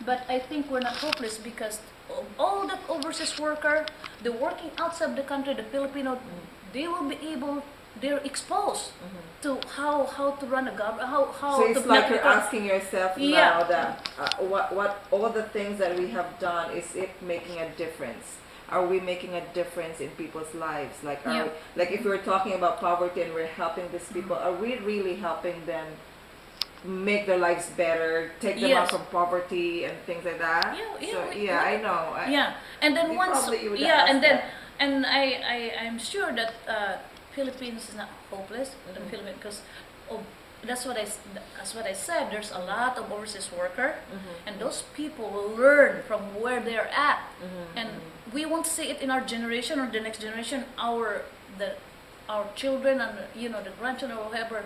But I think we're not hopeless because all the overseas worker, the working outside the country, the Filipino, they will be able. They're exposed to how to run a government, how So to it's like not you're become- asking yourself Yeah. now that what all the things that we have done, is it making a difference? Are we making a difference in people's lives? Like Yeah. like if we're talking about poverty and we're helping these people, are we really helping them make their lives better, take them out Yes. from poverty and things like that? Yeah, So yeah, I know. Yeah, and then We once, probably would yeah, ask and then, that. and I'm sure that Philippines is not hopeless. The Philippines, because that's what I said. There's a lot of overseas worker, and those people will learn from where they're at, and we won't see it in our generation or the next generation. Our children and the grandchildren or whoever.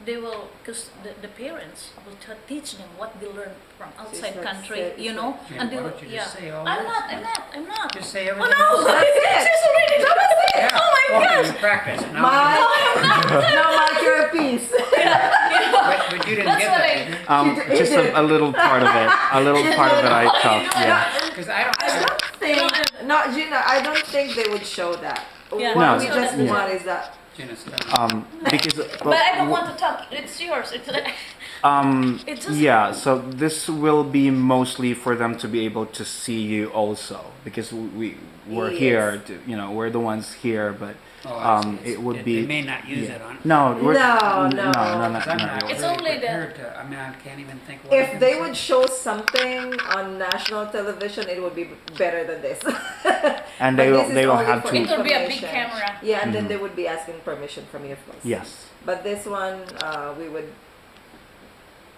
They will, because the parents will teach them what they learn from outside like country, say- know, Yeah, and they why will, don't you just say all I'm this? not. Just say Oh everything. no! She's already done it! Yeah. Oh my Well, gosh! you practice. Now, Mike, no, Mike, you're a piece. but you didn't That's get what that, did you? Just a little part of it. A little part of it I took. Yeah. Because I don't. I don't think, no, Gina, I don't think they would show that. Yeah. What No. we just Yeah. want is that. Gina, stop. Because But I don't want to talk. It's yours. It's it just yeah, so this will be mostly for them to be able to see you also, because we're Yes. here, we're the ones here, but Oh, I see. it would They be may not use yeah. it on. No, we're, No, no, no. Because I'm no. not It's really only the- prepared to. I mean, I can't even think. What If I'm they gonna would say. show something on national television, it would be better than this. And But they will this is they will only have for to. It will be a big information. camera. Yeah, and then they would be asking permission from you, of course. Yes. But this one,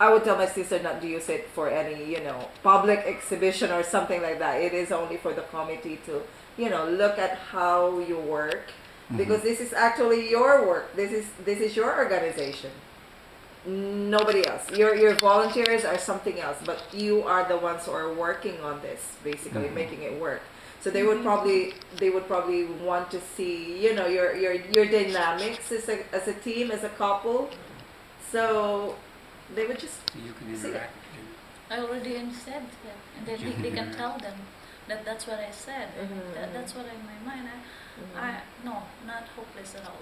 I would tell my sister not to use it for any, public exhibition or something like that. It is only for the committee to, look at how you work, because this is actually your work. This is your organization. Nobody else. Your volunteers are something else, but you are the ones who are working on this, basically making it work. So they would probably want to see, your dynamics as a team, as a couple. So they would just You can See it. interact. Gina. I already said that, and then they can tell them that that's what I said. That's what in my mind. No, not hopeless at all.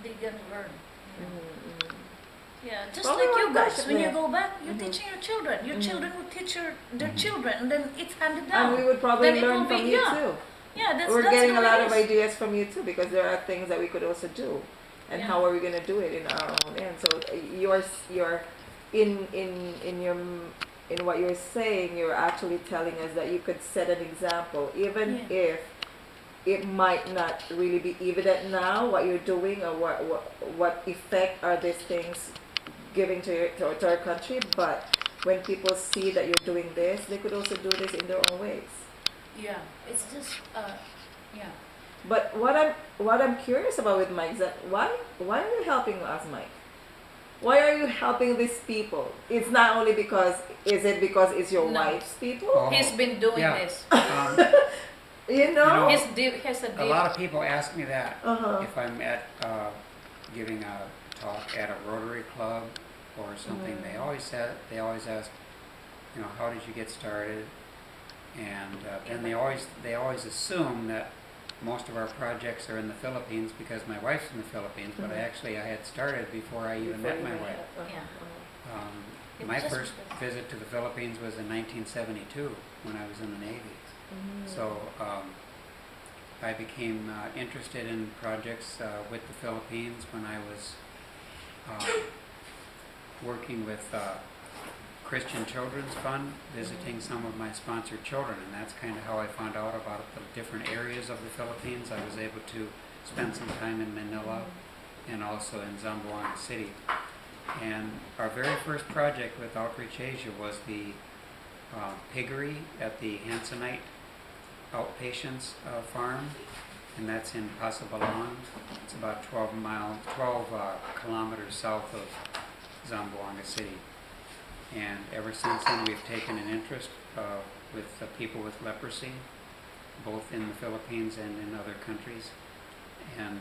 They can learn. Yeah, just Probably like you one guys. person, When you yeah. go back, you're teaching your children. Your children will teach their children, and then it's handed down. and we would probably Then it learn will be- from you yeah. too. Yeah, that's We're that's getting a what lot it of is. ideas from you too, because there are things that we could also do, and Yeah. how are we going to do it in our own end? So you're in what you're saying, you're actually telling us that you could set an example, even Yeah. if it might not really be evident now what you're doing, or what effect are these things giving to our country, but when people see that you're doing this, they could also do this in their own ways. Yeah, it's just yeah. But what I'm curious about with Mike is that why are you helping us, Mike? Why are you helping these people? It's not only because it's your No. wife's people? Oh, He's been doing yeah. this. You know? He's has a A deal. lot of people ask me that Uh-huh. if I'm at giving a talk at a Rotary Club or something. They always ask, how did you get started? And then they always assume that most of our projects are in the Philippines because my wife's in the Philippines. But I had started before I even met my wife. Yeah. It's My just first because- visit to the Philippines was in 1972 when I was in the Navy. So I became interested in projects with the Philippines when I was working with Christian Children's Fund, visiting some of my sponsored children, and that's kind of how I found out about the different areas of the Philippines. I was able to spend some time in Manila and also in Zamboanga City. And our very first project with Outreach Asia was the piggery at the Hansonite Outpatients Farm, and that's in Pasabalon. It's about 12 kilometers south of Zamboanga City. And ever since then, we've taken an interest with people with leprosy, both in the Philippines and in other countries. And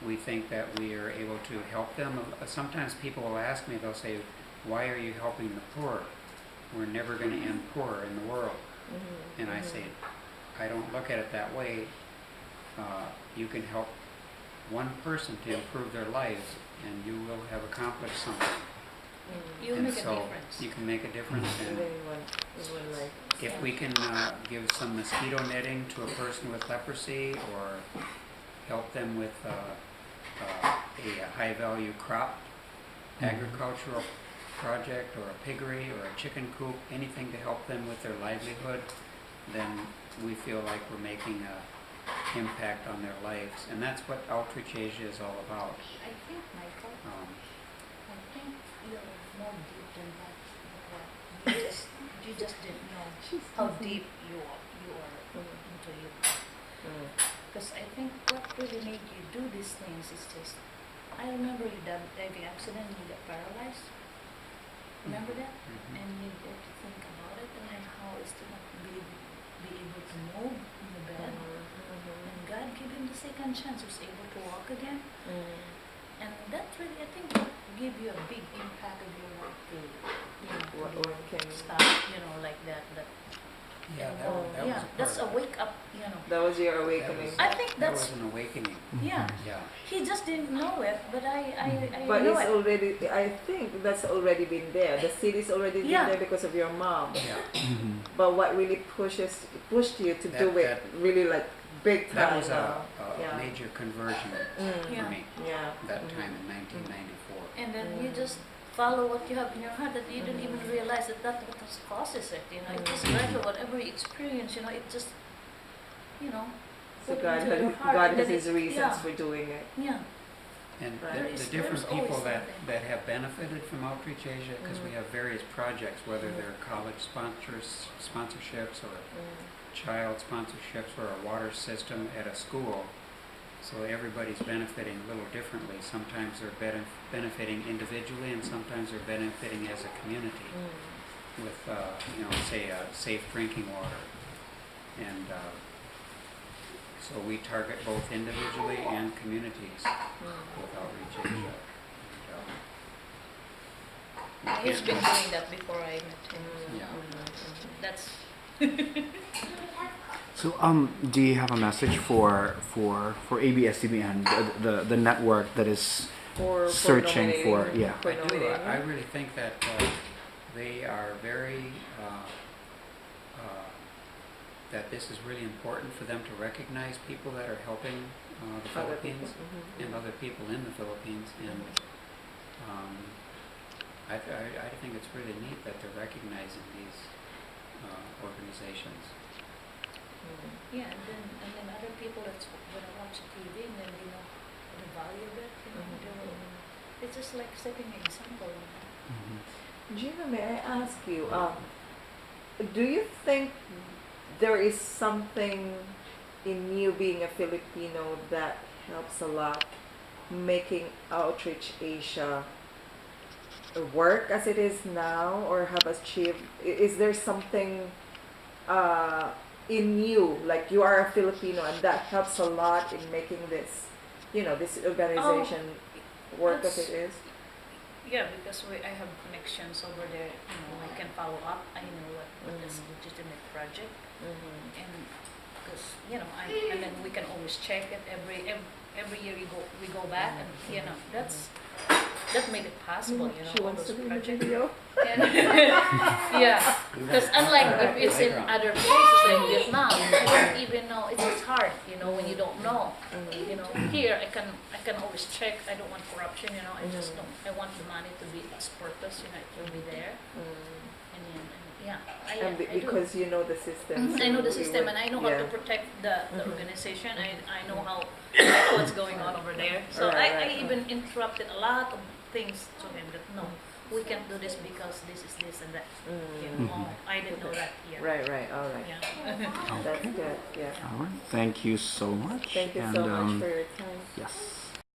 we think that we are able to help them. Sometimes people will ask me, they'll say, why are you helping the poor? We're never going to end poor in the world. And I say, I don't look at it that way. You can help one person to improve their lives, and you will have accomplished something. You And make a so difference. you can make a difference. And Everyone like, if we can give some mosquito netting to a person with leprosy, or help them with a high-value crop agricultural project, or a piggery, or a chicken coop, anything to help them with their livelihood, then we feel like we're making a impact on their lives. And that's what Outreach Asia is all about. I think, Michael, Um, I think you're more deep than that. You just didn't know how deep you are into you. Because I think what really made you do these things is just, I remember you died the accident and you got paralyzed. Remember that? mhm. And you get to think about it and then how is to not be able to move in the bed. And God gave him the second chance. He was able to walk again. And that really, I think, give you a big impact of your life to, what can stop, like that. Yeah, that yeah, was a that's part a of it. wake up, that was your That awakening. was- I think that that's, was an awakening. yeah, Yeah. he just didn't know it, but I But know it's it. already, I think that's already been there. The seed is already Yeah. been there because of your mom. Yeah. But what really pushed you to do it That- really like big time That was now. a Yeah. major conversion Yeah. for me Yeah. that time in 1994. And then you just follow what you have in your heart that you didn't even realize that what causes it, It just gradual, whatever you experience, it just, So put God, into your had, heart, God and has then His it- reasons yeah, for doing it. Yeah. And Right. the There's different always people that, something. that have benefited from Outreach Asia, because we have various projects, whether they're college sponsorships or child sponsorships or a water system at a school. So everybody's benefiting a little differently. Sometimes they're benefiting individually, and sometimes they're benefiting as a community with, say, safe drinking water. And so we target both individually and communities with Outreach Asia. He's been doing that before I met him. Yeah. That's So, do you have a message for ABS-CBN and the network that is For searching for nominating- for I do. nominating. I really think that they are very, that this is really important for them to recognize people that are helping the Other people. Philippines and other people in the Philippines. And I think it's really neat that they're recognizing these organizations. yeah, and then other people that's gonna watch TV and then the value of it, they will, it's just like setting an example. Gina, may I ask you, do you think there is something in you being a Filipino that helps a lot making Outreach Asia work as it is now, or have achieved? Is there something in you, like you are a Filipino, and that helps a lot in making this, this organization work as that's- it is? Yeah, because I have connections over there, I can follow up, I know what is a legitimate project, and because, and then we can always check it every year we go back, and, that made it possible, She all wants those to be in the projects. video. And yeah, because unlike if it's in other places like Vietnam, I don't even know. It's just hard, when you don't know. Here I can always check. I don't want corruption, I just don't. I want the money to be its purpose, it will be there. And then, And I do. because you know the system. I know the so you system, would- and I know how to yeah. protect the organization. I know how what's going on over there. So Right, I right. even interrupted a lot of things to him that no, we can't do this because this is this and that. I didn't know that yet. Right, all right. Yeah. That's good. Yeah. All right. Thank you so much. Thank you and, so much for your time. Yes.